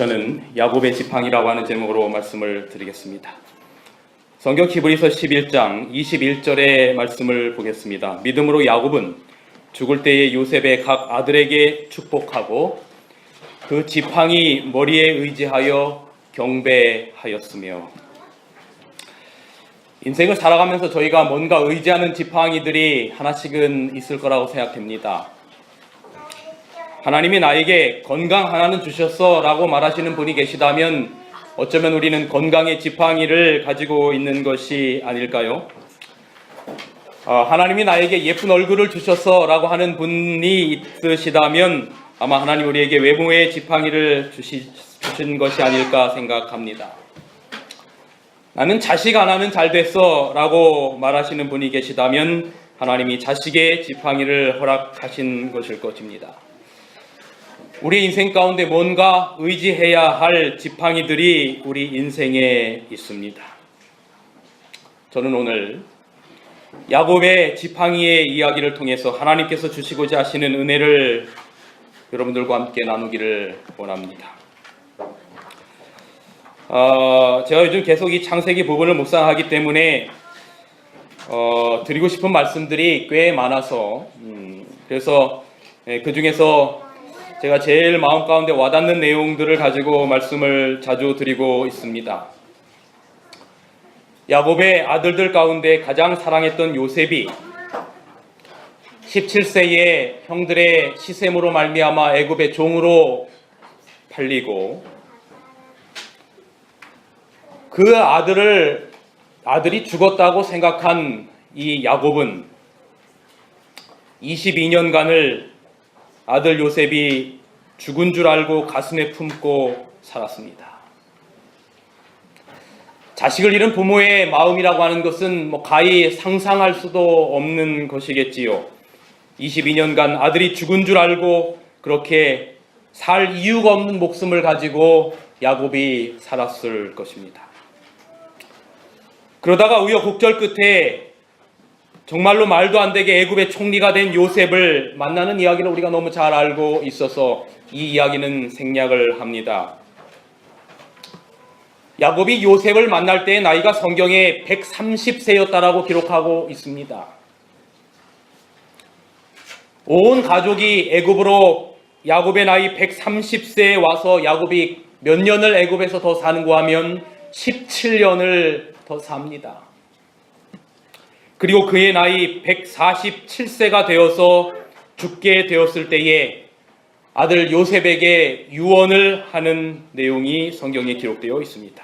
저는 야곱의 지팡이라고 하는 제목으로 말씀을 드리겠습니다. 성경 히브리서 11장 21절의 말씀을 보겠습니다. 믿음으로 야곱은 죽을 때에 요셉의 각 아들에게 축복하고 그 지팡이 머리에 의지하여 경배하였으며. 인생을 살아가면서 저희가 뭔가 의지하는 지팡이들이 하나씩은 있을 거라고 생각됩니다. 하나님이 나에게 건강 하나는 주셨어 라고 말하시는 분이 계시다면 어쩌면 우리는 건강의 지팡이를 가지고 있는 것이 아닐까요? 하나님이 나에게 예쁜 얼굴을 주셨어 라고 하는 분이 있으시다면 아마 하나님 우리에게 외모의 지팡이를 주신 것이 아닐까 생각합니다. 나는 자식 하나는 잘 됐어 라고 말하시는 분이 계시다면 하나님이 자식의 지팡이를 허락하신 것일 것입니다. 우리 인생 가운데 뭔가 의지해야 할 지팡이들이 우리 인생에 있습니다. 저는 오늘 야곱의 지팡이의 이야기를 통해서 하나님께서 주시고자 하시는 은혜를 여러분들과 함께 나누기를 원합니다. 제가 요즘 계속 이 창세기 부분을 묵상하기 때문에 드리고 싶은 말씀들이 꽤 많아서 그래서 그 중에서 제가 제일 마음 가운데 와닿는 내용들을 가지고 말씀을 자주 드리고 있습니다. 야곱의 아들들 가운데 가장 사랑했던 요셉이 17세에 형들의 시샘으로 말미암아 애굽의 종으로 팔리고 그 아들이 죽었다고 생각한 이 야곱은 22년간을 아들 요셉이 죽은 줄 알고 가슴에 품고 살았습니다. 자식을 잃은 부모의 마음이라고 하는 것은 가히 상상할 수도 없는 것이겠지요. 22년간 아들이 죽은 줄 알고 그렇게 살 이유가 없는 목숨을 가지고 야곱이 살았을 것입니다. 그러다가 우여곡절 끝에 정말로 말도 안 되게 애굽의 총리가 된 요셉을 만나는 이야기를 우리가 너무 잘 알고 있어서 이 이야기는 생략을 합니다. 야곱이 요셉을 만날 때의 나이가 성경에 130세였다라고 기록하고 있습니다. 온 가족이 애굽으로 야곱의 나이 130세에 와서 야곱이 몇 년을 애굽에서 더 사는가 하면 17년을 더 삽니다. 그리고 그의 나이 147세가 되어서 죽게 되었을 때에 아들 요셉에게 유언을 하는 내용이 성경에 기록되어 있습니다.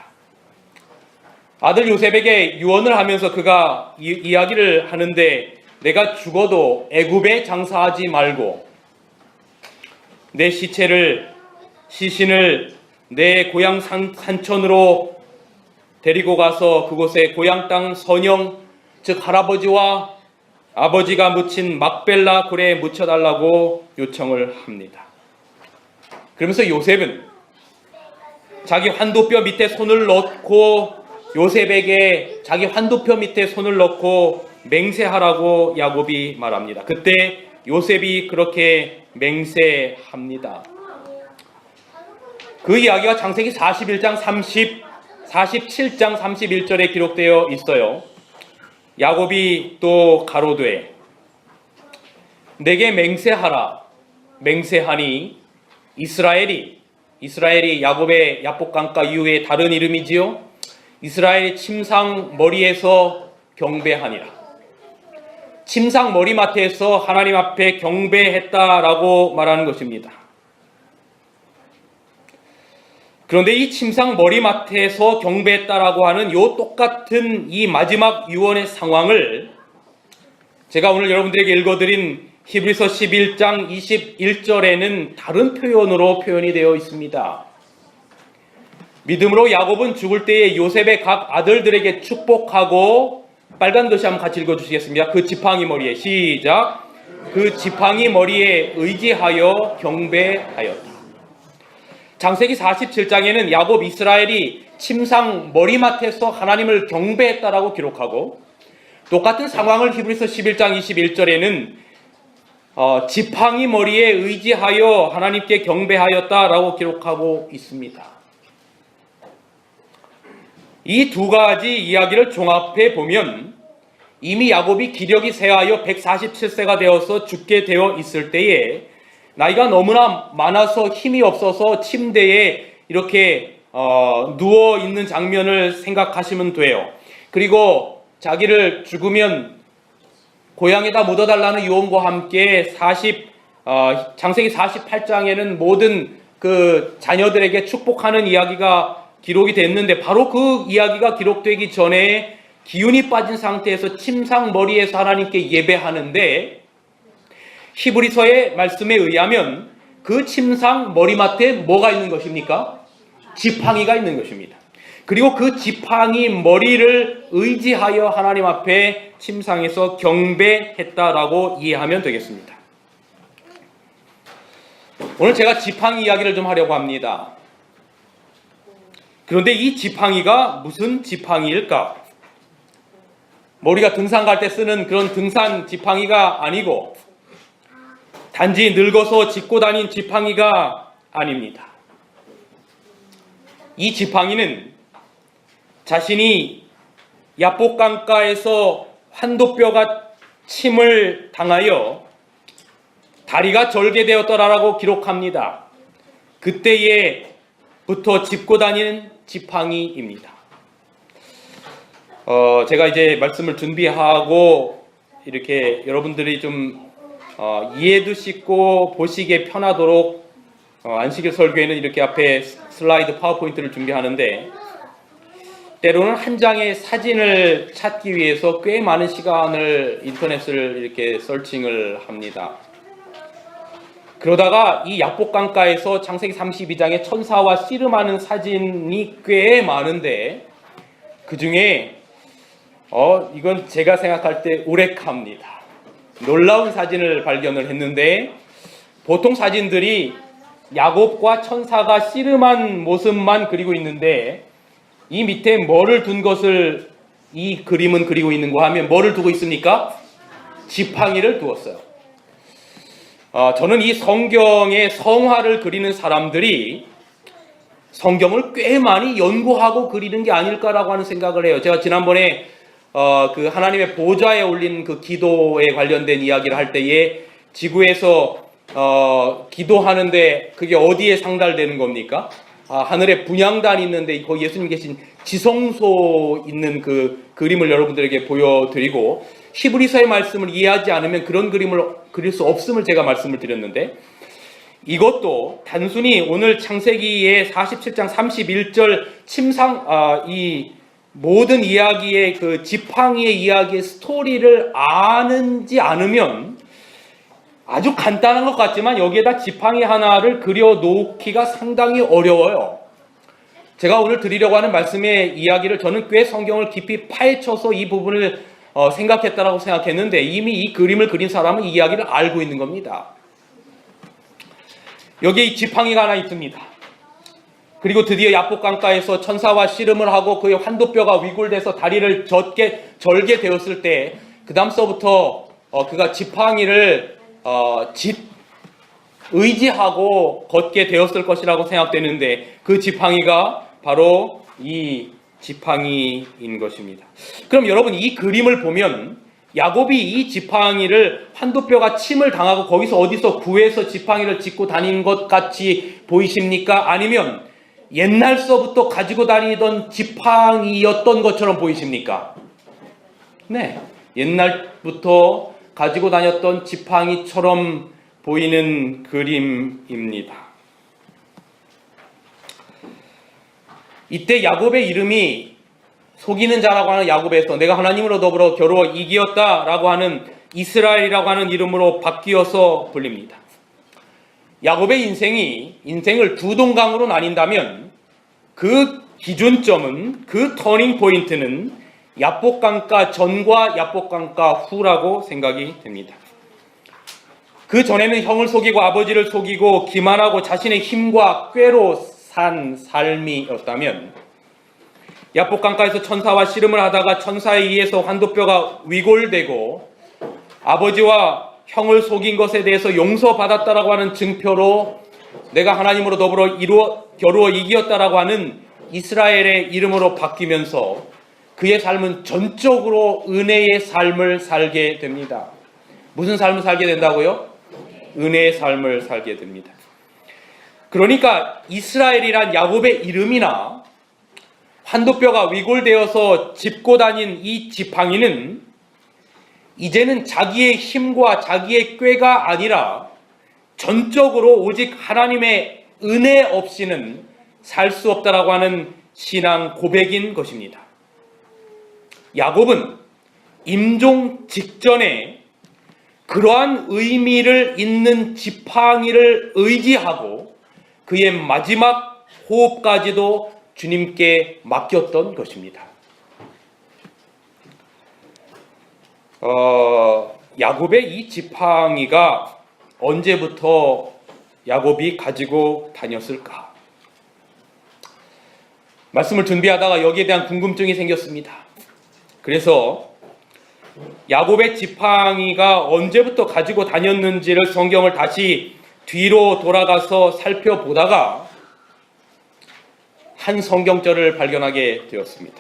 아들 요셉에게 유언을 하면서 그가 이야기를 하는데 내가 죽어도 애굽에 장사하지 말고 내 시신을 내 고향 산천으로 데리고 가서 그곳에 고향 땅 선영 즉 할아버지와 아버지가 묻힌 막벨라 굴에 묻혀달라고 요청을 합니다. 그러면서 요셉은 자기 환도뼈 밑에 손을 넣고 요셉에게 자기 환도뼈 밑에 손을 넣고 맹세하라고 야곱이 말합니다. 그때 요셉이 그렇게 맹세합니다. 그 이야기가 창세기 47장 31절에 기록되어 있어요. 야곱이 또 가로되 내게 맹세하라. 맹세하니 이스라엘이 야곱의 야복강가 이후의 다른 이름이지요. 이스라엘의 침상 머리에서 경배하니라. 침상 머리맡에서 하나님 앞에 경배했다라고 말하는 것입니다. 그런데 이 침상 머리맡에서 경배했다라고 하는 요 똑같은 이 마지막 유언의 상황을 제가 오늘 여러분들에게 읽어드린 히브리서 11장 21절에는 다른 표현으로 표현이 되어 있습니다. 믿음으로 야곱은 죽을 때에 요셉의 각 아들들에게 축복하고 빨간 글씨 한번 같이 읽어주시겠습니다. 그 지팡이 머리에 시작. 그 지팡이 머리에 의지하여 경배하였다. 창세기 47장에는 야곱 이스라엘이 침상 머리맡에서 하나님을 경배했다라고 기록하고 똑같은 상황을 히브리서 11장 21절에는 지팡이 머리에 의지하여 하나님께 경배하였다라고 기록하고 있습니다. 이 두 가지 이야기를 종합해 보면 이미 야곱이 기력이 쇠하여 147세가 되어서 죽게 되어 있을 때에 나이가 너무나 많아서 힘이 없어서 침대에 이렇게 누워 있는 장면을 생각하시면 돼요. 그리고 자기를 죽으면 고향에다 묻어달라는 유언과 함께 창세기 48장에는 모든 그 자녀들에게 축복하는 이야기가 기록이 됐는데, 바로 그 이야기가 기록되기 전에 기운이 빠진 상태에서 침상 머리에서 하나님께 예배하는데, 히브리서의 말씀에 의하면 그 침상 머리맡에 뭐가 있는 것입니까? 지팡이가 있는 것입니다. 그리고 그 지팡이 머리를 의지하여 하나님 앞에 침상에서 경배했다라고 이해하면 되겠습니다. 오늘 제가 지팡이 이야기를 좀 하려고 합니다. 그런데 이 지팡이가 무슨 지팡이일까? 우리가 등산 갈 때 쓰는 그런 등산 지팡이가 아니고, 단지 늙어서 짚고 다닌 지팡이가 아닙니다. 이 지팡이는 자신이 야복강가에서 환도뼈가 침을 당하여 다리가 절개되었더라라고 기록합니다. 그때부터 짚고 다니는 지팡이입니다. 제가 이제 말씀을 준비하고 이렇게 여러분들이 좀 이해도 쉽고 보시기에 편하도록 안식일 설교에는 이렇게 앞에 슬라이드 파워포인트를 준비하는데, 때로는 한 장의 사진을 찾기 위해서 꽤 많은 시간을 인터넷을 이렇게 서칭을 합니다. 그러다가 이 야복강가에서 창세기 32장에 천사와 씨름하는 사진이 꽤 많은데, 그 중에 이건 제가 생각할 때 우레카입니다. 놀라운 사진을 발견을 했는데, 보통 사진들이 야곱과 천사가 씨름한 모습만 그리고 있는데, 이 밑에 뭐를 둔 것을 이 그림은 그리고 있는가 하면 뭐를 두고 있습니까? 지팡이를 두었어요. 저는 이 성경의 성화를 그리는 사람들이 성경을 꽤 많이 연구하고 그리는 게 아닐까라고 하는 생각을 해요. 제가 지난번에 그 하나님의 보좌에 올린 그 기도에 관련된 이야기를 할 때에 지구에서 기도하는데 그게 어디에 상달되는 겁니까? 하늘에 분향단이 있는데 거기 예수님 계신 지성소 있는 그 그림을 여러분들에게 보여드리고, 히브리서의 말씀을 이해하지 않으면 그런 그림을 그릴 수 없음을 제가 말씀을 드렸는데, 이것도 단순히 오늘 창세기의 47장 31절 이 모든 이야기의 그 지팡이의 이야기의 스토리를 아는지 않으면 아주 간단한 것 같지만 여기에다 지팡이 하나를 그려놓기가 상당히 어려워요. 제가 오늘 드리려고 하는 말씀의 이야기를 저는 꽤 성경을 깊이 파헤쳐서 이 부분을 생각했다라고 생각했는데, 이미 이 그림을 그린 사람은 이 이야기를 알고 있는 겁니다. 여기에 이 지팡이가 하나 있습니다. 그리고 드디어 야복강가에서 천사와 씨름을 하고 그의 환도뼈가 위골돼서 다리를 절게 되었을 때, 그 다음서부터 그가 지팡이를 의지하고 걷게 되었을 것이라고 생각되는데, 그 지팡이가 바로 이 지팡이인 것입니다. 그럼 여러분, 이 그림을 보면 야곱이 이 지팡이를 환도뼈가 침을 당하고 거기서 어디서 구해서 지팡이를 짚고 다닌 것 같이 보이십니까? 아니면 옛날서부터 가지고 다니던 지팡이였던 것처럼 보이십니까? 네, 옛날부터 가지고 다녔던 지팡이처럼 보이는 그림입니다. 이때 야곱의 이름이 속이는 자라고 하는 야곱에서 내가 하나님으로 더불어 겨루어 이기었다라고 하는 이스라엘이라고 하는 이름으로 바뀌어서 불립니다. 야곱의 인생을 두 동강으로 나뉜다면 그 기준점은, 그 터닝 포인트는 야복강가 전과 야복강가 후라고 생각이 됩니다. 그 전에는 형을 속이고 아버지를 속이고 기만하고 자신의 힘과 꾀로 산 삶이었다면, 야복강가에서 천사와 씨름을 하다가 천사에 의해서 환도뼈가 위골되고 아버지와 형을 속인 것에 대해서 용서받았다라고 하는 증표로 내가 하나님으로 더불어 겨루어 이기었다라고 하는 이스라엘의 이름으로 바뀌면서 그의 삶은 전적으로 은혜의 삶을 살게 됩니다. 무슨 삶을 살게 된다고요? 은혜의 삶을 살게 됩니다. 그러니까 이스라엘이란 야곱의 이름이나 환도뼈가 위골되어서 짚고 다닌 이 지팡이는 이제는 자기의 힘과 자기의 꾀가 아니라 전적으로 오직 하나님의 은혜 없이는 살 수 없다라고 하는 신앙 고백인 것입니다. 야곱은 임종 직전에 그러한 의미를 잇는 지팡이를 의지하고 그의 마지막 호흡까지도 주님께 맡겼던 것입니다. 야곱의 이 지팡이가 언제부터 야곱이 가지고 다녔을까? 말씀을 준비하다가 여기에 대한 궁금증이 생겼습니다. 그래서 야곱의 지팡이가 언제부터 가지고 다녔는지를 성경을 다시 뒤로 돌아가서 살펴보다가 한 성경절을 발견하게 되었습니다.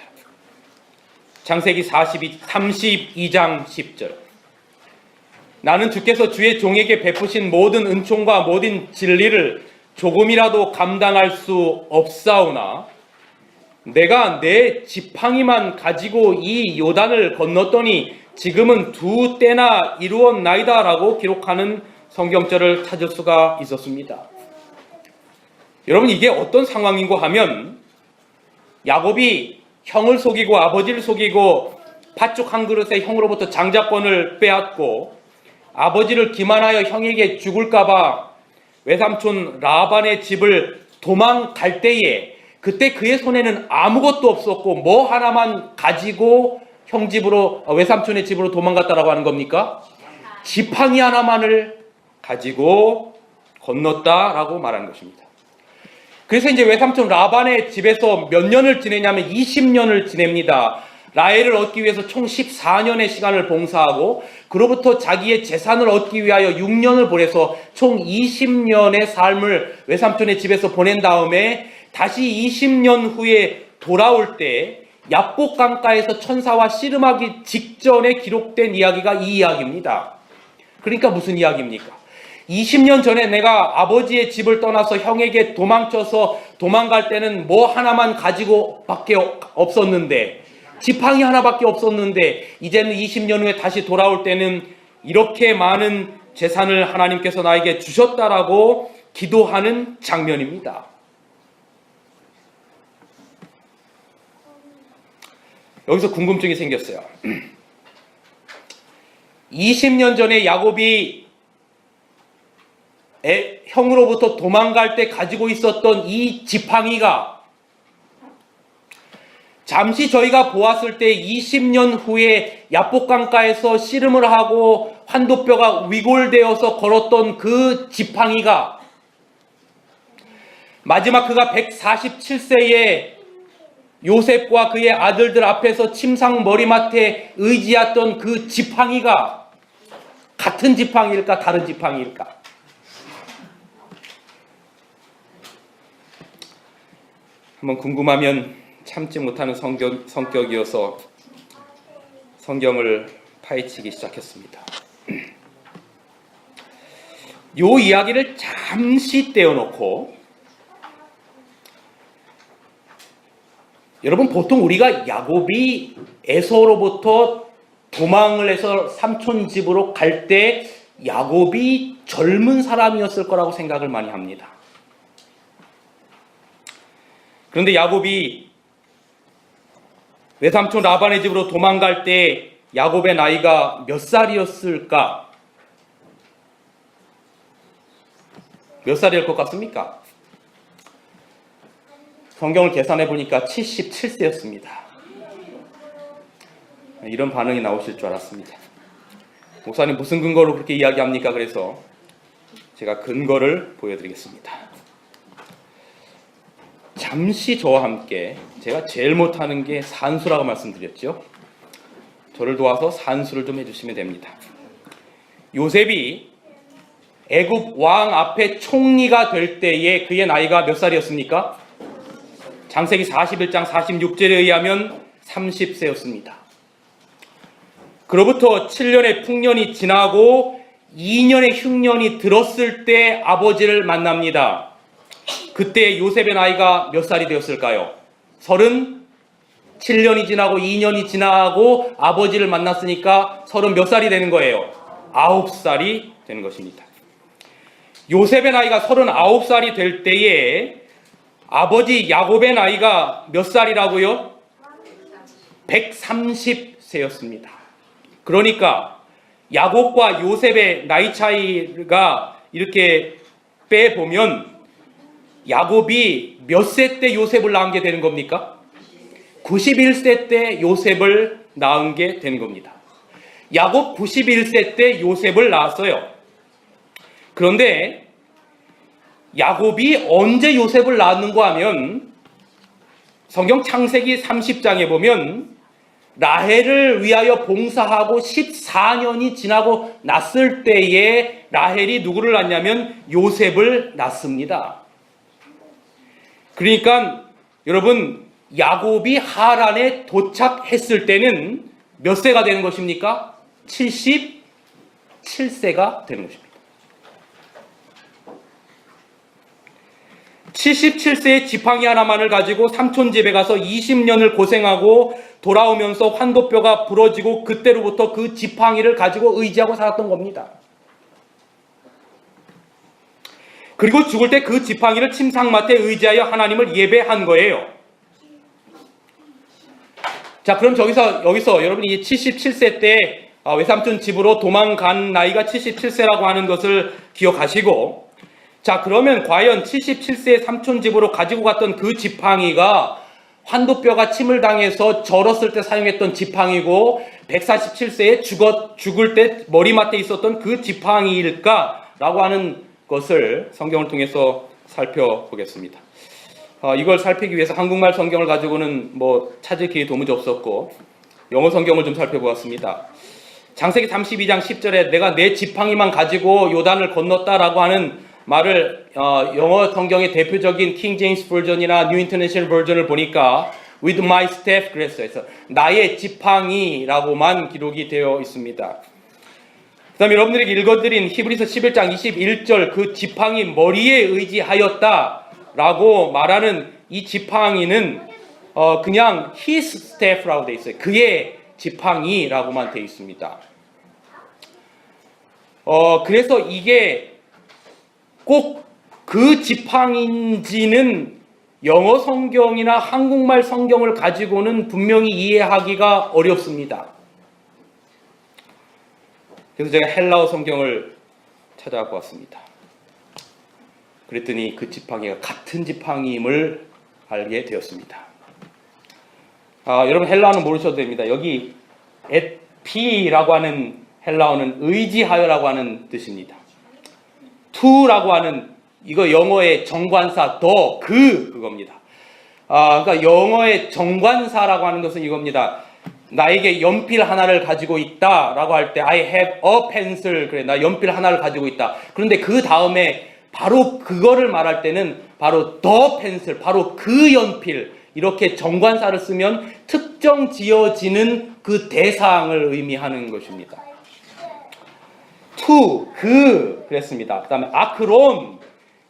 창세기 32장 10절. 나는 주께서 주의 종에게 베푸신 모든 은총과 모든 진리를 조금이라도 감당할 수 없사오나 내가 내 지팡이만 가지고 이 요단을 건넜더니 지금은 두 때나 이루었나이다 라고 기록하는 성경절을 찾을 수가 있었습니다. 여러분, 이게 어떤 상황인고 하면 야곱이 형을 속이고 아버지를 속이고 팥죽 한 그릇에 형으로부터 장자권을 빼앗고 아버지를 기만하여 형에게 죽을까봐 외삼촌 라반의 집을 도망갈 때에 그때 그의 손에는 아무것도 없었고 뭐 하나만 가지고 형 집으로 외삼촌의 집으로 도망갔다라고 하는 겁니까? 지팡이 하나만을 가지고 건넜다라고 말하는 것입니다. 그래서 이제 외삼촌 라반의 집에서 몇 년을 지내냐면 20년을 지냅니다. 라헬을 얻기 위해서 총 14년의 시간을 봉사하고 그로부터 자기의 재산을 얻기 위하여 6년을 보내서 총 20년의 삶을 외삼촌의 집에서 보낸 다음에 다시 20년 후에 돌아올 때 야복 강가에서 천사와 씨름하기 직전에 기록된 이야기가 이 이야기입니다. 그러니까 무슨 이야기입니까? 20년 전에 내가 아버지의 집을 떠나서 형에게 도망쳐서 도망갈 때는 뭐 하나만 가지고 밖에 없었는데 지팡이 하나밖에 없었는데 이제는 20년 후에 다시 돌아올 때는 이렇게 많은 재산을 하나님께서 나에게 주셨다라고 기도하는 장면입니다. 여기서 궁금증이 생겼어요. 20년 전에 야곱이 형으로부터 도망갈 때 가지고 있었던 이 지팡이가 잠시 저희가 보았을 때 20년 후에 야복강가에서 씨름을 하고 환도뼈가 위골되어서 걸었던 그 지팡이가 마지막 그가 147세에 요셉과 그의 아들들 앞에서 침상 머리맡에 의지했던 그 지팡이가 같은 지팡이일까 다른 지팡이일까? 한번 궁금하면 참지 못하는 성격이어서 성경을 파헤치기 시작했습니다. 이 이야기를 잠시 떼어놓고 여러분, 보통 우리가 야곱이 에서로부터 도망을 해서 삼촌 집으로 갈 때 야곱이 젊은 사람이었을 거라고 생각을 많이 합니다. 그런데 야곱이 외삼촌 라반의 집으로 도망갈 때 야곱의 나이가 몇 살이었을까? 몇 살일 것 같습니까? 성경을 계산해 보니까 77세였습니다. 이런 반응이 나오실 줄 알았습니다. 목사님 무슨 근거로 그렇게 이야기합니까? 그래서 제가 근거를 보여드리겠습니다. 잠시 저와 함께 제가 제일 못하는 게 산수라고 말씀드렸죠. 저를 도와서 산수를 좀 해주시면 됩니다. 요셉이 애굽 왕 앞에 총리가 될 때에 그의 나이가 몇 살이었습니까? 창세기 41장 46절에 의하면 30세였습니다. 그로부터 7년의 풍년이 지나고 2년의 흉년이 들었을 때 아버지를 만납니다. 그때 요셉의 나이가 몇 살이 되었을까요? 37년이 지나고 2년이 지나고 아버지를 만났으니까 30 몇 살이 되는 거예요? 9살이 되는 것입니다. 요셉의 나이가 39살이 될 때에 아버지 야곱의 나이가 몇 살이라고요? 130세였습니다. 그러니까 야곱과 요셉의 나이 차이가 이렇게 빼보면 야곱이 몇 세 때 요셉을 낳은 게 되는 겁니까? 91세 때 요셉을 낳은 게 되는 겁니다. 야곱 91세 때 요셉을 낳았어요. 그런데 야곱이 언제 요셉을 낳았는가 하면 성경 창세기 30장에 보면 라헬을 위하여 봉사하고 14년이 지나고 났을 때에 라헬이 누구를 낳냐면 요셉을 낳습니다. 그러니까 여러분 야곱이 하란에 도착했을 때는 몇 세가 되는 것입니까? 77세가 되는 것입니다. 77세의 지팡이 하나만을 가지고 삼촌 집에 가서 20년을 고생하고 돌아오면서 환도뼈가 부러지고 그때로부터 그 지팡이를 가지고 의지하고 살았던 겁니다. 그리고 죽을 때 그 지팡이를 침상맡에 의지하여 하나님을 예배한 거예요. 자, 그럼 여기서 여러분이 77세 때 외삼촌 집으로 도망간 나이가 77세라고 하는 것을 기억하시고, 자, 그러면 과연 77세의 삼촌 집으로 가지고 갔던 그 지팡이가 환도뼈가 침을 당해서 절었을 때 사용했던 지팡이고 147세에 죽을 때 머리맡에 있었던 그 지팡이일까라고 하는 것을 성경을 통해서 살펴보겠습니다. 이걸 살피기 위해서 한국말 성경을 가지고는 찾을 길이 도무지 없었고 영어 성경을 좀 살펴보았습니다. 창세기 32장 10절에 내가 내 지팡이만 가지고 요단을 건넜다라고 하는 말을 영어 성경의 대표적인 킹 제임스 버전이나 뉴 인터내셔널 버전을 보니까 with my staff 그랬어요. 그래서 나의 지팡이라고만 기록이 되어 있습니다. 그 다음에 여러분들에게 읽어드린 히브리서 11장 21절 그 지팡이 머리에 의지하였다라고 말하는 이 지팡이는 그냥 his staff라고 되어 있어요. 그의 지팡이라고만 되어 있습니다. 그래서 이게 꼭 그 지팡이인지는 영어 성경이나 한국말 성경을 가지고는 분명히 이해하기가 어렵습니다. 그래서 제가 헬라어 성경을 찾아갖고 왔습니다. 그랬더니 그 지팡이가 같은 지팡이임을 알게 되었습니다. 여러분 헬라어는 모르셔도 됩니다. 여기 에피라고 하는 헬라어는 의지하여라고 하는 뜻입니다. to라고 하는 이거 영어의 정관사 그겁니다. 그러니까 영어의 정관사라고 하는 것은 이겁니다. 나에게 연필 하나를 가지고 있다라고 할 때 I have a pencil 그래 나 연필 하나를 가지고 있다. 그런데 그 다음에 바로 그거를 말할 때는 바로 the pencil 바로 그 연필 이렇게 정관사를 쓰면 특정 지어지는 그 대상을 의미하는 것입니다. to 그랬습니다. 그 다음에 아크론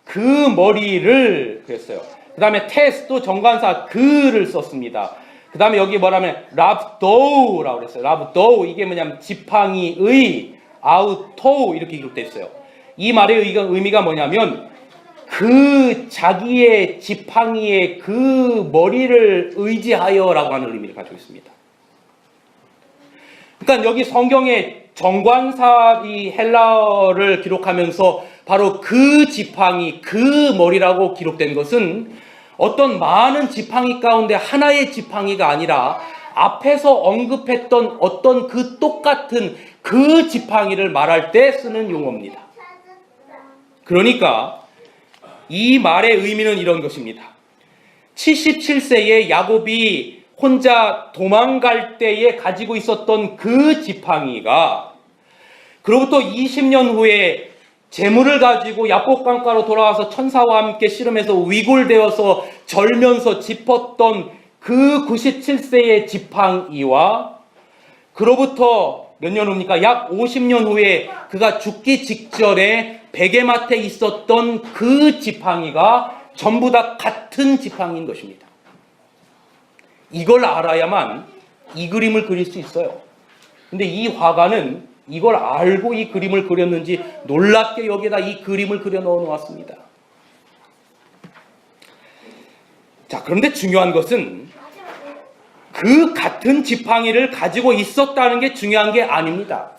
그 머리를 그랬어요. 그 다음에 테스도 정관사 그를 썼습니다. 그 다음에 여기 뭐라면 랍도우라고 그랬어요. 랍도우 이게 뭐냐면 지팡이의 아우토 이렇게 기록되어 있어요. 이 말의 의미가 뭐냐면 그 자기의 지팡이의 그 머리를 의지하여라고 하는 의미를 가지고 있습니다. 그러니까 여기 성경에 정관사 이 헬라어를 기록하면서 바로 그 지팡이, 그 머리라고 기록된 것은 어떤 많은 지팡이 가운데 하나의 지팡이가 아니라 앞에서 언급했던 어떤 그 똑같은 그 지팡이를 말할 때 쓰는 용어입니다. 그러니까 이 말의 의미는 이런 것입니다. 77세의 야곱이 혼자 도망갈 때에 가지고 있었던 그 지팡이가 그로부터 20년 후에 재물을 가지고 야복강가로 돌아와서 천사와 함께 씨름해서 위골되어서 절면서 짚었던 그 97세의 지팡이와 그로부터 몇 년 후입니까? 약 50년 후에 그가 죽기 직전에 베개맡에 있었던 그 지팡이가 전부 다 같은 지팡이인 것입니다. 이걸 알아야만 이 그림을 그릴 수 있어요. 근데 이 화가는 이걸 알고 이 그림을 그렸는지 놀랍게 여기에다 이 그림을 그려 넣어 놓았습니다. 자, 그런데 중요한 것은 그 같은 지팡이를 가지고 있었다는 게 중요한 게 아닙니다.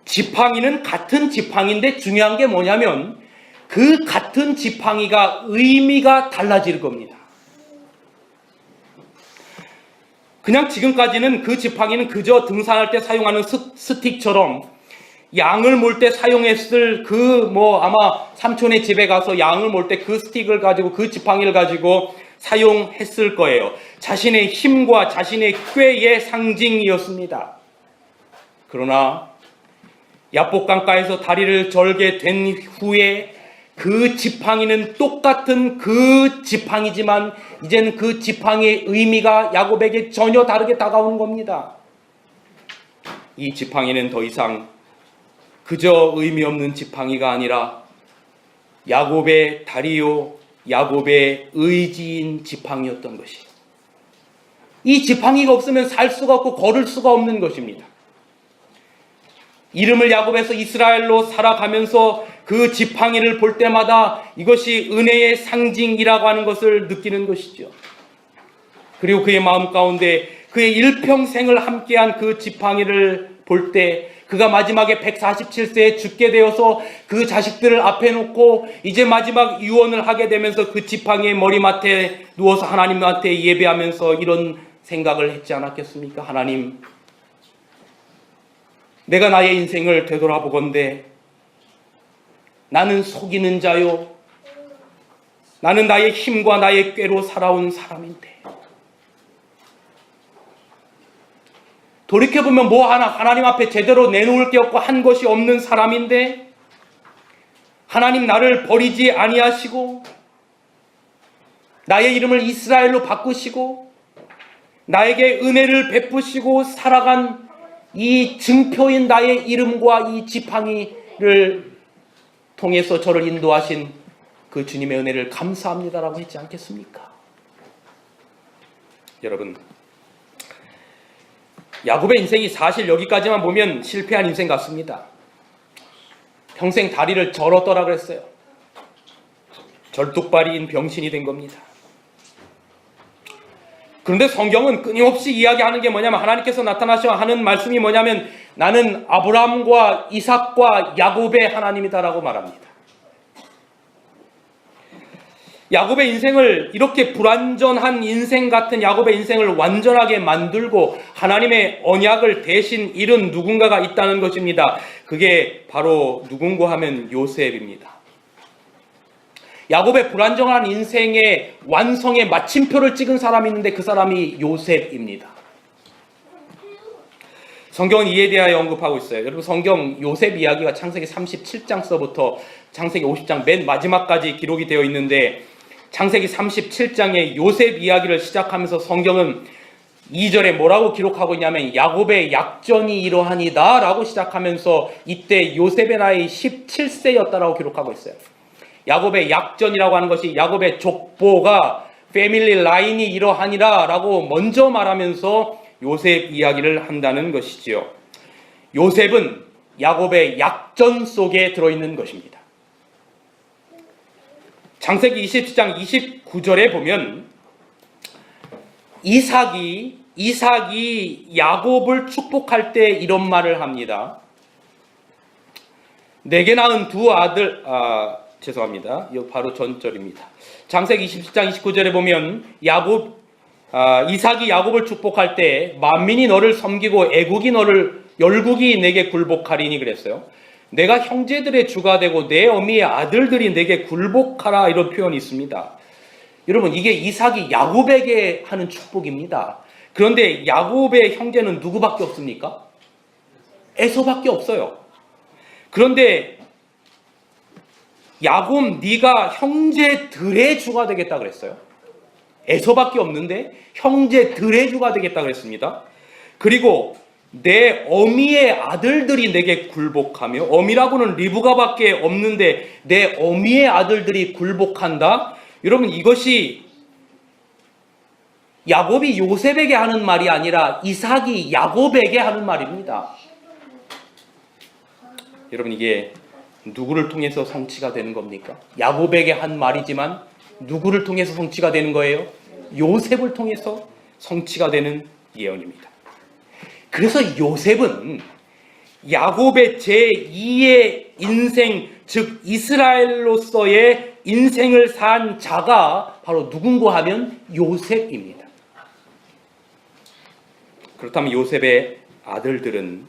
지팡이는 같은 지팡이인데 중요한 게 뭐냐면 그 같은 지팡이가 의미가 달라질 겁니다. 그냥 지금까지는 그 지팡이는 그저 등산할 때 사용하는 스틱처럼 양을 몰 때 사용했을 아마 삼촌의 집에 가서 양을 몰 때 그 스틱을 가지고 그 지팡이를 가지고 사용했을 거예요. 자신의 힘과 자신의 꾀의 상징이었습니다. 그러나 야복강가에서 다리를 절게 된 후에 그 지팡이는 똑같은 그 지팡이지만 이제는 그 지팡이의 의미가 야곱에게 전혀 다르게 다가오는 겁니다. 이 지팡이는 더 이상 그저 의미 없는 지팡이가 아니라 야곱의 다리요 야곱의 의지인 지팡이였던 것이. 이 지팡이가 없으면 살 수가 없고 걸을 수가 없는 것입니다. 이름을 야곱에서 이스라엘로 살아가면서 그 지팡이를 볼 때마다 이것이 은혜의 상징이라고 하는 것을 느끼는 것이죠. 그리고 그의 마음 가운데 그의 일평생을 함께한 그 지팡이를 볼 때 그가 마지막에 147세에 죽게 되어서 그 자식들을 앞에 놓고 이제 마지막 유언을 하게 되면서 그 지팡이의 머리맡에 누워서 하나님한테 예배하면서 이런 생각을 했지 않았겠습니까? 하나님, 내가 나의 인생을 되돌아보건대 나는 속이는 자요, 나는 나의 힘과 나의 꾀로 살아온 사람인데 돌이켜보면 뭐 하나 하나님 앞에 제대로 내놓을 게 없고 한 것이 없는 사람인데 하나님 나를 버리지 아니하시고 나의 이름을 이스라엘로 바꾸시고 나에게 은혜를 베푸시고 살아간 이 증표인 나의 이름과 이 지팡이를 통해서 저를 인도하신 그 주님의 은혜를 감사합니다라고 했지 않겠습니까? 여러분, 야곱의 인생이 사실 여기까지만 보면 실패한 인생 같습니다. 평생 다리를 절었더라 그랬어요. 절뚝발이인 병신이 된 겁니다. 그런데 성경은 끊임없이 이야기하는 게 뭐냐면 하나님께서 나타나셔 하는 말씀이 뭐냐면 나는 아브라함과 이삭과 야곱의 하나님이다라고 말합니다. 야곱의 인생을 이렇게 불완전한 인생 같은 야곱의 인생을 완전하게 만들고 하나님의 언약을 대신 이룬 누군가가 있다는 것입니다. 그게 바로 누군가 하면 요셉입니다. 야곱의 불완전한 인생의 완성의 마침표를 찍은 사람이 있는데 그 사람이 요셉입니다. 성경은 이에 대하여 언급하고 있어요. 여러분, 성경 요셉 이야기가 창세기 37장서부터 창세기 50장 맨 마지막까지 기록이 되어 있는데 창세기 37장의 요셉 이야기를 시작하면서 성경은 2절에 뭐라고 기록하고 있냐면 야곱의 약전이 이러하니다 라고 시작하면서 이때 요셉의 나이 17세였다라고 기록하고 있어요. 야곱의 약전이라고 하는 것이 야곱의 족보가 패밀리 라인이 이러하니라 라고 먼저 말하면서 요셉 이야기를 한다는 것이지요. 요셉은 야곱의 약전 속에 들어있는 것입니다. 창세기 27장 29절에 보면 이삭이 야곱을 축복할 때 이런 말을 합니다. 내게 낳은 두 아들, 죄송합니다. 이거 바로 전절입니다. 창세기 27장 29절에 보면 이삭이 야곱을 축복할 때 만민이 너를 섬기고 열국이 내게 굴복하리니 그랬어요. 내가 형제들의 주가 되고 내 어미의 아들들이 내게 굴복하라 이런 표현이 있습니다. 여러분, 이게 이삭이 야곱에게 하는 축복입니다. 그런데 야곱의 형제는 누구밖에 없습니까? 에서밖에 없어요. 그런데 야곱 네가 형제들의 주가 되겠다 그랬어요. 에서밖에 없는데 형제들의 주가 되겠다 그랬습니다. 그리고 내 어미의 아들들이 내게 굴복하며, 어미라고는 리브가밖에 없는데 내 어미의 아들들이 굴복한다. 여러분, 이것이 야곱이 요셉에게 하는 말이 아니라 이삭이 야곱에게 하는 말입니다. 여러분, 이게 누구를 통해서 성취가 되는 겁니까? 야곱에게 한 말이지만 누구를 통해서 성취가 되는 거예요? 요셉을 통해서 성취가 되는 예언입니다. 그래서 요셉은 야곱의 제2의 인생, 즉 이스라엘로서의 인생을 산 자가 바로 누군가 하면 요셉입니다. 그렇다면 요셉의 아들들은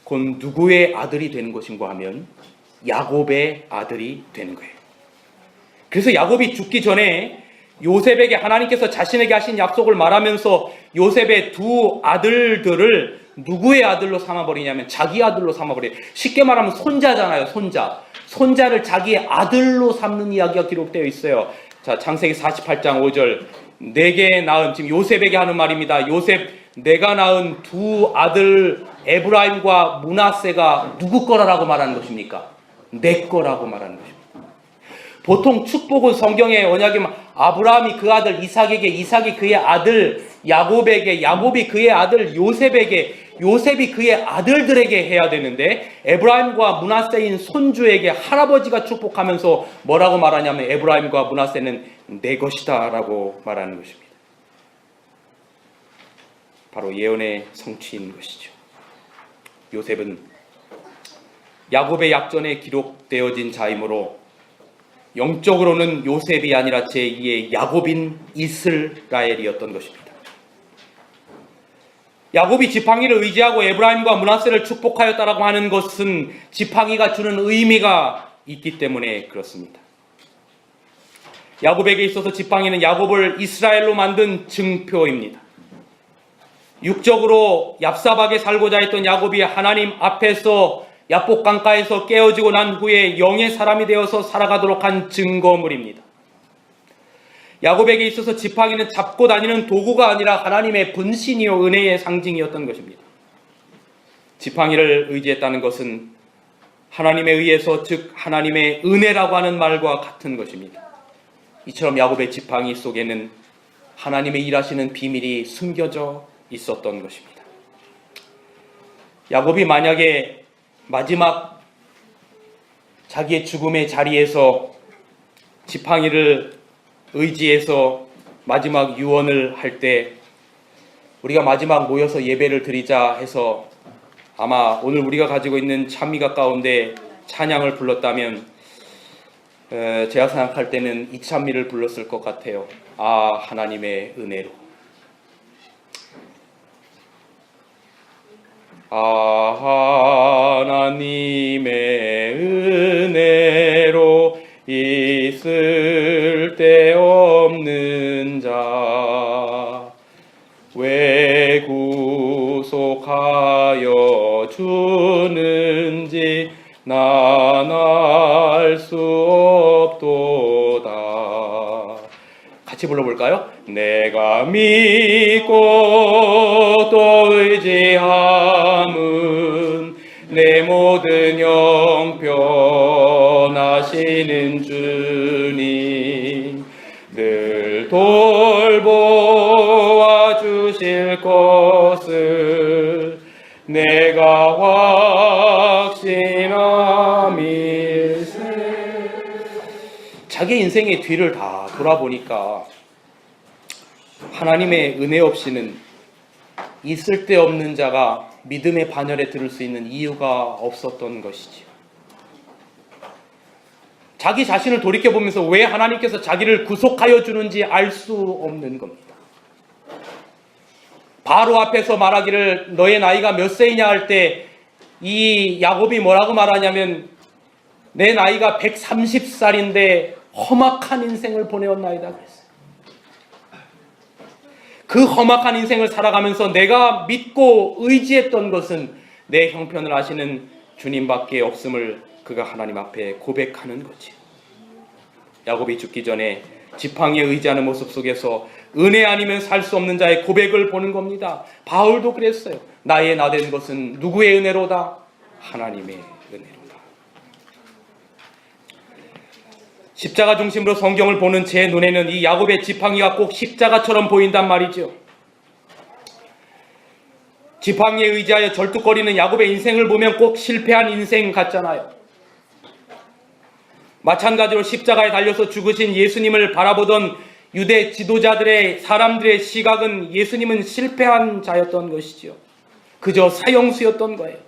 곧 누구의 아들이 되는 것인가 하면 야곱의 아들이 되는 거예요. 그래서 야곱이 죽기 전에 요셉에게 하나님께서 자신에게 하신 약속을 말하면서 요셉의 두 아들들을 누구의 아들로 삼아버리냐면 자기 아들로 삼아버려요. 쉽게 말하면 손자잖아요. 손자를 자기의 아들로 삼는 이야기가 기록되어 있어요. 자, 창세기 48장 5절. 내게 낳은, 지금 요셉에게 하는 말입니다. 요셉, 내가 낳은 두 아들 에브라임과 므낫세가 누구 거라고 말하는 것입니까? 내 거라고 말하는 것입니다. 보통 축복은 성경의 언약에 아브라함이 그 아들 이삭에게, 이삭이 그의 아들 야곱에게, 야곱이 그의 아들 요셉에게, 요셉이 그의 아들들에게 해야 되는데 에브라임과 므낫세인 손주에게 할아버지가 축복하면서 뭐라고 말하냐면 에브라임과 므낫세는 내 것이다 라고 말하는 것입니다. 바로 예언의 성취인 것이죠. 요셉은 야곱의 약전에 기록되어진 자이므로 영적으로는 요셉이 아니라 제2의 야곱인 이스라엘이었던 것입니다. 야곱이 지팡이를 의지하고 에브라임과 므낫세를 축복하였다라고 하는 것은 지팡이가 주는 의미가 있기 때문에 그렇습니다. 야곱에게 있어서 지팡이는 야곱을 이스라엘로 만든 증표입니다. 육적으로 얍사박에 살고자 했던 야곱이 하나님 앞에서 야복 강가에서 깨어지고 난 후에 영의 사람이 되어서 살아가도록 한 증거물입니다. 야곱에게 있어서 지팡이는 잡고 다니는 도구가 아니라 하나님의 분신이요 은혜의 상징이었던 것입니다. 지팡이를 의지했다는 것은 하나님에 의해서, 즉 하나님의 은혜라고 하는 말과 같은 것입니다. 이처럼 야곱의 지팡이 속에는 하나님의 일하시는 비밀이 숨겨져 있었던 것입니다. 야곱이 만약에 마지막 자기의 죽음의 자리에서 지팡이를 의지해서 마지막 유언을 할 때 우리가 마지막 모여서 예배를 드리자 해서 아마 오늘 우리가 가지고 있는 찬미가 가운데 찬양을 불렀다면 제가 생각할 때는 이 찬미를 불렀을 것 같아요. 아, 하나님의 은혜로. 아, 하나님의 은혜로 있을 데 없는 자 왜 구속하여 주는지 난 알 수 없도다. 같이 불러볼까요? 내가 믿고 또 의지함은 내 모든 형편 하시는 주님 늘 돌보아 주실 것을 내가 확신함일세. 자기 인생의 뒤를 다 돌아보니까 하나님의 은혜 없이는 이 쓸데없는 자가 믿음의 반열에 들을 수 있는 이유가 없었던 것이지요. 자기 자신을 돌이켜보면서 왜 하나님께서 자기를 구속하여 주는지 알 수 없는 겁니다. 바로 앞에서 말하기를 너의 나이가 몇 세이냐 할 때 이 야곱이 뭐라고 말하냐면 내 나이가 130살인데 험악한 인생을 보내었나이다 그랬어요. 그 험악한 인생을 살아가면서 내가 믿고 의지했던 것은 내 형편을 아시는 주님밖에 없음을 그가 하나님 앞에 고백하는 거지. 야곱이 죽기 전에 지팡이에 의지하는 모습 속에서 은혜 아니면 살 수 없는 자의 고백을 보는 겁니다. 바울도 그랬어요. 나의 나된 것은 누구의 은혜로다? 하나님의 은혜로다. 십자가 중심으로 성경을 보는 제 눈에는 이 야곱의 지팡이가 꼭 십자가처럼 보인단 말이죠. 지팡이에 의지하여 절뚝거리는 야곱의 인생을 보면 꼭 실패한 인생 같잖아요. 마찬가지로 십자가에 달려서 죽으신 예수님을 바라보던 유대 지도자들의 사람들의 시각은 예수님은 실패한 자였던 것이지요. 그저 사형수였던 거예요.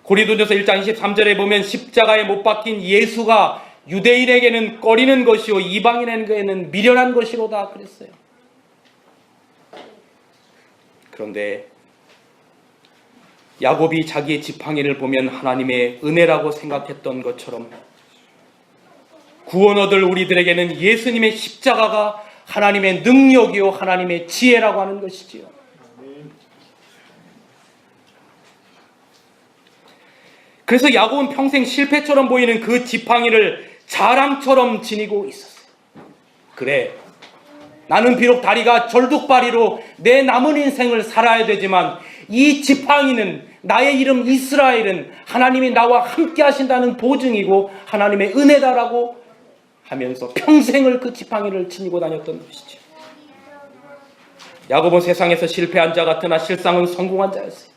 고린도전서 1장 23절에 보면 십자가에 못 박힌 예수가 유대인에게는 꺼리는 것이요 이방인에게는 미련한 것이로다 그랬어요. 그런데 야곱이 자기의 지팡이를 보면 하나님의 은혜라고 생각했던 것처럼 구원 얻을 우리들에게는 예수님의 십자가가 하나님의 능력이요 하나님의 지혜라고 하는 것이지요. 그래서 야곱은 평생 실패처럼 보이는 그 지팡이를 자랑처럼 지니고 있었어요. 그래, 나는 비록 다리가 절뚝발이로 내 남은 인생을 살아야 되지만 이 지팡이는 나의 이름 이스라엘은 하나님이 나와 함께 하신다는 보증이고 하나님의 은혜다라고 하면서 평생을 그 지팡이를 지니고 다녔던 것이죠. 야곱은 세상에서 실패한 자 같으나 실상은 성공한 자였어요.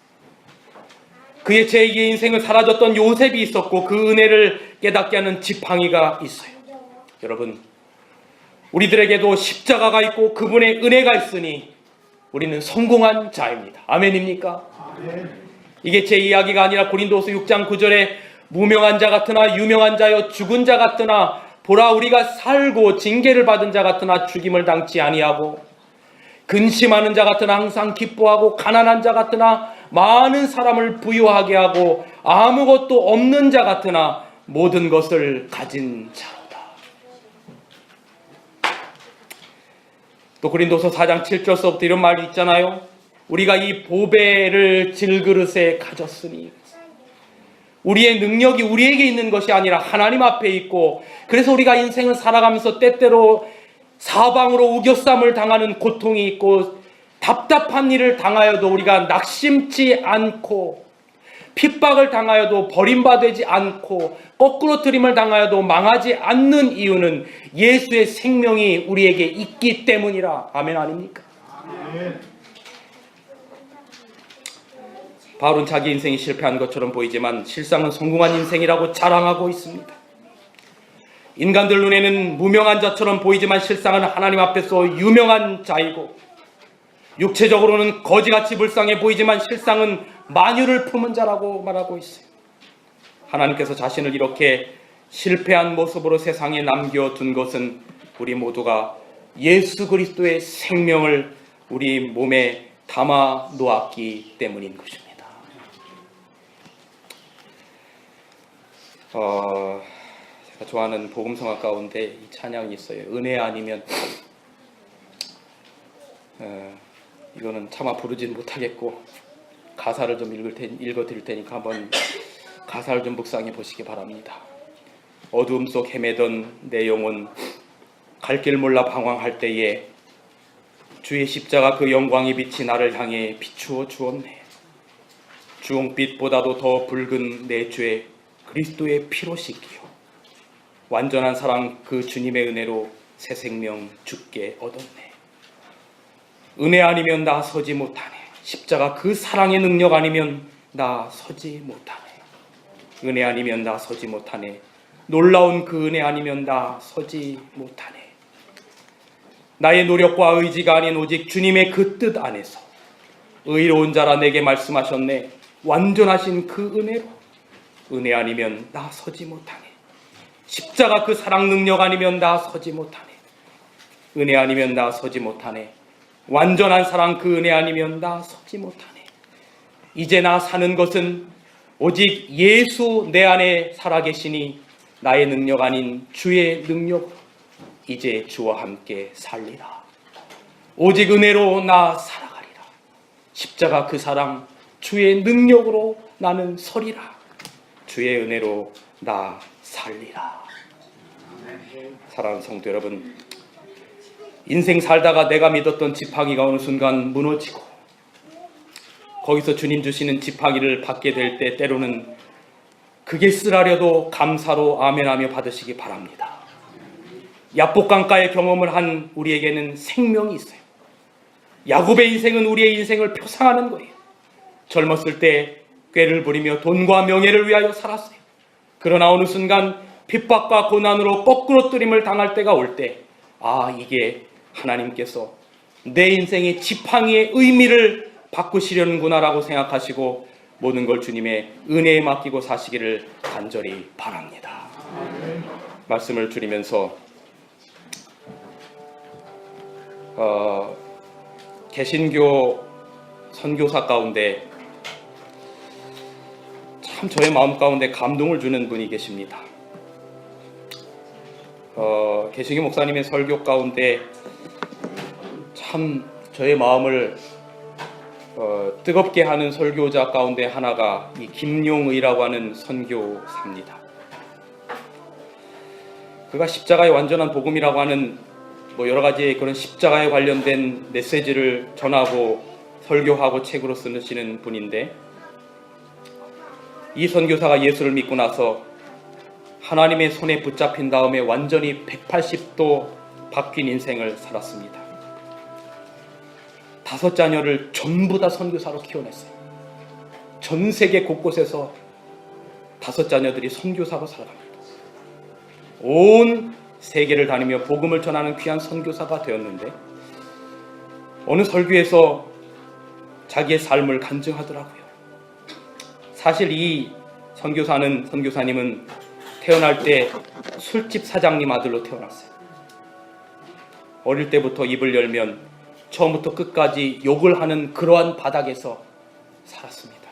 그의 제2의 인생을 사라졌던 요셉이 있었고 그 은혜를 깨닫게 하는 지팡이가 있어요. 여러분, 우리들에게도 십자가가 있고 그분의 은혜가 있으니 우리는 성공한 자입니다. 아멘입니까? 아멘. 이게 제 이야기가 아니라 고린도서 6장 9절에 무명한 자 같으나 유명한 자여 죽은 자 같으나 보라 우리가 살고 징계를 받은 자 같으나 죽임을 당치 아니하고 근심하는 자 같으나 항상 기뻐하고 가난한 자 같으나 많은 사람을 부유하게 하고 아무것도 없는 자 같으나 모든 것을 가진 자로다. 또 고린도서 4장 7절서부터 이런 말이 있잖아요. 우리가 이 보배를 질그릇에 가졌으니 우리의 능력이 우리에게 있는 것이 아니라 하나님 앞에 있고 그래서 우리가 인생을 살아가면서 때때로 사방으로 우겨쌈을 당하는 고통이 있고 답답한 일을 당하여도 우리가 낙심치 않고 핍박을 당하여도 버림받지 않고 거꾸로 들임을 당하여도 망하지 않는 이유는 예수의 생명이 우리에게 있기 때문이라. 아멘 아닙니까? 아멘. 바울은 자기 인생이 실패한 것처럼 보이지만 실상은 성공한 인생이라고 자랑하고 있습니다. 인간들 눈에는 무명한 자처럼 보이지만 실상은 하나님 앞에서 유명한 자이고 육체적으로는 거지같이 불쌍해 보이지만 실상은 만유를 품은 자라고 말하고 있어요. 하나님께서 자신을 이렇게 실패한 모습으로 세상에 남겨둔 것은 우리 모두가 예수 그리스도의 생명을 우리 몸에 담아 놓았기 때문인 것입니다. 제가 좋아하는 복음성가 가운데 이 찬양이 있어요. 은혜 아니면 이거는 차마 부르진 못하겠고 가사를 좀 읽어드릴 테니까 한번 가사를 좀 묵상해 보시기 바랍니다. 어두움 속 헤매던 내 영혼 갈 길 몰라 방황할 때에 주의 십자가 그 영광의 빛이 나를 향해 비추어 주었네. 주홍빛보다도 더 붉은 내 죄 그리스도의 피로 씻기요 완전한 사랑 그 주님의 은혜로 새 생명 주께 얻었네. 은혜 아니면 나 서지 못하네. 십자가 그 사랑의 능력 아니면 나 서지 못하네. 은혜 아니면 나 서지 못하네. 놀라운 그 은혜 아니면 나 서지 못하네. 나의 노력과 의지가 아닌 오직 주님의 그 뜻 안에서 의로운 자라 내게 말씀하셨네. 완전하신 그 은혜로 은혜 아니면 나 서지 못하네. 십자가 그 사랑 능력 아니면 나 서지 못하네. 은혜 아니면 나 서지 못하네. 완전한 사랑 그 은혜 아니면 나 서지 못하네. 이제 나 사는 것은 오직 예수 내 안에 살아계시니 나의 능력 아닌 주의 능력으로 이제 주와 함께 살리라. 오직 은혜로 나 살아가리라. 십자가 그 사랑 주의 능력으로 나는 서리라. 주의 은혜로 나 살리라. 사랑하는 성도 여러분, 인생 살다가 내가 믿었던 지팡이가 어느 순간 무너지고 거기서 주님 주시는 지팡이를 받게 될 때 때로는 그게 쓰라려도 감사로 아멘하며 받으시기 바랍니다. 야복강가의 경험을 한 우리에게는 생명이 있어요. 야곱의 인생은 우리의 인생을 표상하는 거예요. 젊었을 때 꾀를 부리며 돈과 명예를 위하여 살았어요. 그러나 어느 순간 핍박과 고난으로 거꾸로 뜨림을 당할 때가 올 때, 이게 하나님께서 내 인생의 지팡이의 의미를 바꾸시려는구나 라고 생각하시고 모든 걸 주님의 은혜에 맡기고 사시기를 간절히 바랍니다. 말씀을 드리면서 개신교 선교사 가운데 참 저의 마음 가운데 감동을 주는 분이 계십니다. 개신교 목사님의 설교 가운데 참 저의 마음을 뜨겁게 하는 설교자 가운데 하나가 이 김용의라고 하는 선교사입니다. 그가 십자가의 완전한 복음이라고 하는 여러 가지 그런 십자가에 관련된 메시지를 전하고 설교하고 책으로 쓰시는 분인데, 이 선교사가 예수를 믿고 나서 하나님의 손에 붙잡힌 다음에 완전히 180도 바뀐 인생을 살았습니다. 5 자녀를 전부 다 선교사로 키워냈어요. 전 세계 곳곳에서 5 자녀들이 선교사로 살아갑니다. 온 세계를 다니며 복음을 전하는 귀한 선교사가 되었는데, 어느 설교에서 자기의 삶을 간증하더라고요. 사실 이 선교사님은 태어날 때 술집 사장님 아들로 태어났어요. 어릴 때부터 입을 열면 처음부터 끝까지 욕을 하는 그러한 바닥에서 살았습니다.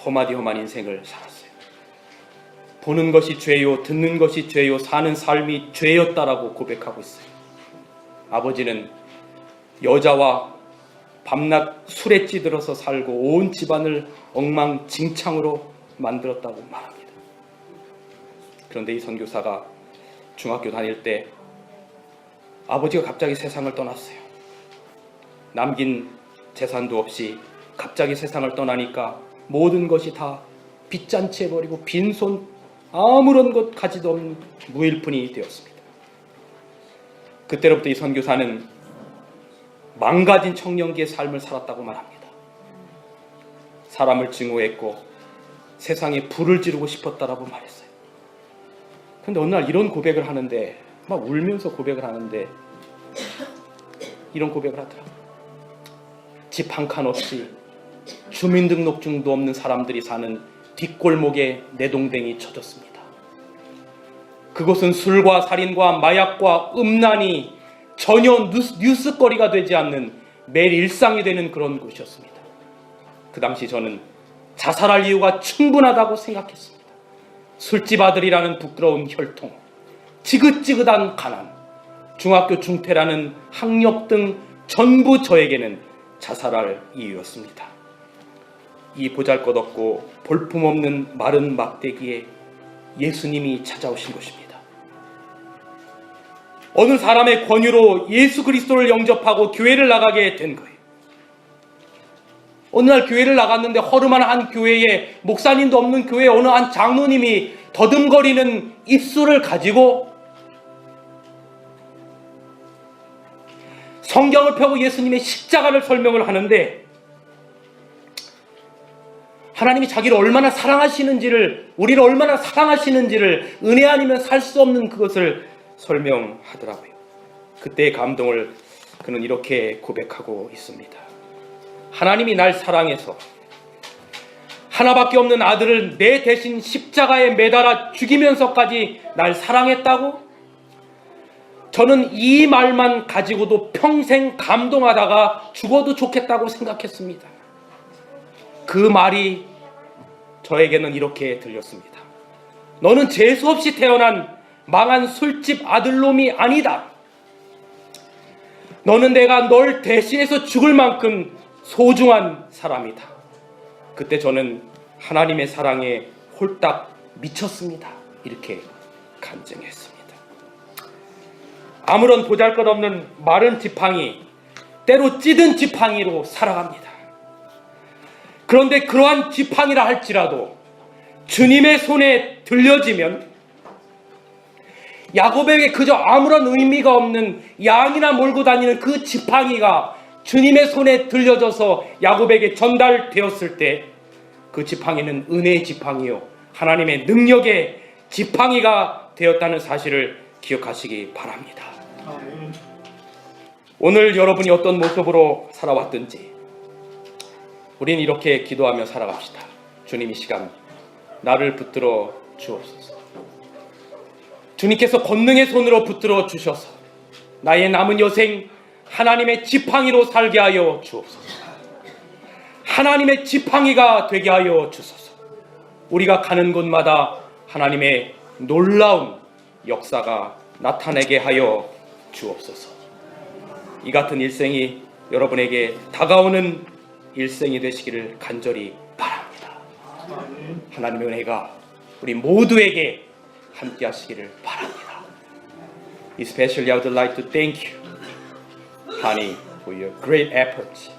험한 인생을 살았어요. 보는 것이 죄요, 듣는 것이 죄요, 사는 삶이 죄였다라고 고백하고 있어요. 아버지는 여자와 밤낮 술에 찌들어서 살고 온 집안을 엉망진창으로 만들었다고 말합니다. 그런데 이 선교사가 중학교 다닐 때 아버지가 갑자기 세상을 떠났어요. 남긴 재산도 없이 갑자기 세상을 떠나니까 모든 것이 다 빚잔치 해버리고 빈손, 아무런 것 가지도 없는 무일푼이 되었습니다. 그때로부터 이 선교사는 망가진 청년기의 삶을 살았다고 말합니다. 사람을 증오했고 세상에 불을 지르고 싶었다라고 말했어요. 그런데 어느 날 이런 고백을 하는데, 막 울면서 고백을 하는데 이런 고백을 하더라고요. 집 한 칸 없이 주민등록증도 없는 사람들이 사는 뒷골목에 내동댕이 쳐졌습니다. 그곳은 술과 살인과 마약과 음란이 전혀 뉴스거리가 되지 않는 매일 일상이 되는 그런 곳이었습니다. 그 당시 저는 자살할 이유가 충분하다고 생각했습니다. 술집 아들이라는 부끄러운 혈통, 지긋지긋한 가난, 중학교 중퇴라는 학력 등 전부 저에게는 자살할 이유였습니다. 이 보잘것없고 볼품없는 마른 막대기에 예수님이 찾아오신 것입니다. 어느 사람의 권유로 예수 그리스도를 영접하고 교회를 나가게 된 거예요. 어느 날 교회를 나갔는데 허름한 한 교회에, 목사님도 없는 교회에 어느 한 장로님이 더듬거리는 입술을 가지고 성경을 펴고 예수님의 십자가를 설명을 하는데, 하나님이 자기를 얼마나 사랑하시는지를, 우리를 얼마나 사랑하시는지를 은혜 아니면 살 수 없는 그것을 설명하더라고요. 그때의 감동을 그는 이렇게 고백하고 있습니다. 하나님이 날 사랑해서 하나밖에 없는 아들을 내 대신 십자가에 매달아 죽이면서까지 날 사랑했다고? 저는 이 말만 가지고도 평생 감동하다가 죽어도 좋겠다고 생각했습니다. 그 말이 저에게는 이렇게 들렸습니다. 너는 재수 없이 태어난 망한 술집 아들놈이 아니다. 너는 내가 널 대신해서 죽을 만큼 소중한 사람이다. 그때 저는 하나님의 사랑에 홀딱 미쳤습니다. 이렇게 간증했습니다. 아무런 보잘것없는 마른 지팡이, 때로 찌든 지팡이로 살아갑니다. 그런데 그러한 지팡이라 할지라도 주님의 손에 들려지면 야곱에게 그저 아무런 의미가 없는 양이나 몰고 다니는 그 지팡이가 주님의 손에 들려져서 야곱에게 전달되었을 때 그 지팡이는 은혜의 지팡이요, 하나님의 능력의 지팡이가 되었다는 사실을 기억하시기 바랍니다. 오늘 여러분이 어떤 모습으로 살아왔든지 우린 이렇게 기도하며 살아갑시다. 주님, 이 시간 나를 붙들어 주옵소서. 주님께서 권능의 손으로 붙들어 주셔서 나의 남은 여생 하나님의 지팡이로 살게 하여 주옵소서. 하나님의 지팡이가 되게 하여 주소서. 우리가 가는 곳마다 하나님의 놀라운 역사가 나타내게 하여 주옵소서. 이 같은 일생이 여러분에게 다가오는 일생이 되시기를 간절히 바랍니다. 하나님의 은혜가 우리 모두에게 함께 하시기를 바랍니다. Especially I would like to thank you, honey, for your great efforts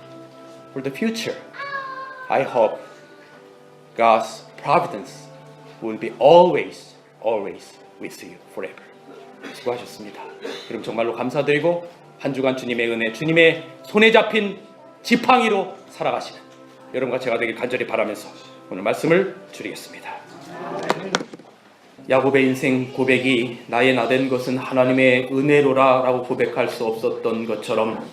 for the future. I hope God's providence will be always with you forever. 수고하셨습니다. 여러분 정말로 감사드리고 한 주간 주님의 은혜, 주님의 손에 잡힌 지팡이로 살아가시는 여러분과 제가 되길 간절히 바라면서 오늘 말씀을 드리겠습니다. 야곱의 인생 고백이 나의 나된 것은 하나님의 은혜로라 라고 고백할 수 없었던 것처럼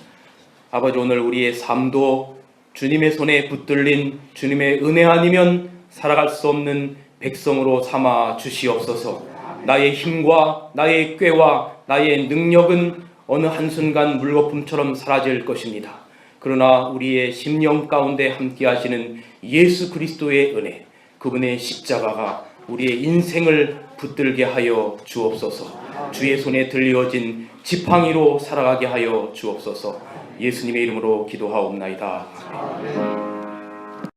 아버지, 오늘 우리의 삶도 주님의 손에 붙들린 주님의 은혜 아니면 살아갈 수 없는 백성으로 삼아 주시옵소서. 나의 힘과 나의 꾀와 나의 능력은 어느 한순간 물거품처럼 사라질 것입니다. 그러나 우리의 심령 가운데 함께 하시는 예수 그리스도의 은혜, 그분의 십자가가 우리의 인생을 붙들게 하여 주옵소서. 주의 손에 들려진 지팡이로 살아가게 하여 주옵소서. 예수님의 이름으로 기도하옵나이다. 아멘.